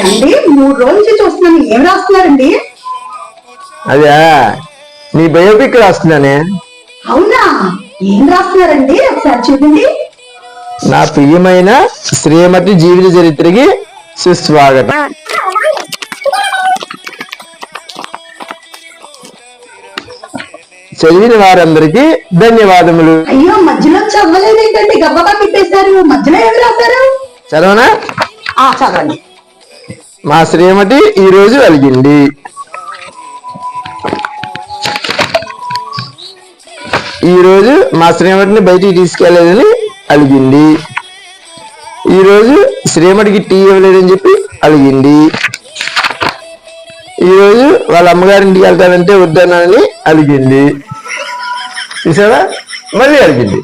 అండి 3 రోజుల నుంచి చూస్తున్నాను, ఏం రాస్తున్నారండి? అదే నీ బయోపిక్ రాస్తున్నానే. అవునా, ఏం రాస్తున్నారండి? ఒకసారి చూడండి. నా ప్రియమైన శ్రీమతి జీవిత చరిత్రకి సుస్వాగతం. చదివిన వారందరికీ ధన్యవాదములు. అయ్యో, మధ్యలో చదవలేదేంటండి? గబ్బగా పెట్టేశారు. మధ్యలో ఏమి రాశారు? చదవనా? చదవండి. మా శ్రీమతి ఈ రోజు అలిగింది. ఈ రోజు మా శ్రీమతిని బయటికి తీసుకెళ్లేదని అలిగింది. ఈ రోజు శ్రీమతికి టీ ఇవ్వలేదని చెప్పి అలిగింది. ఈ రోజు వాళ్ళ అమ్మగారింటికి వెళ్తానంటే వద్దన్నానని అలిగింది. చూసారా, మళ్ళీ అలిగింది.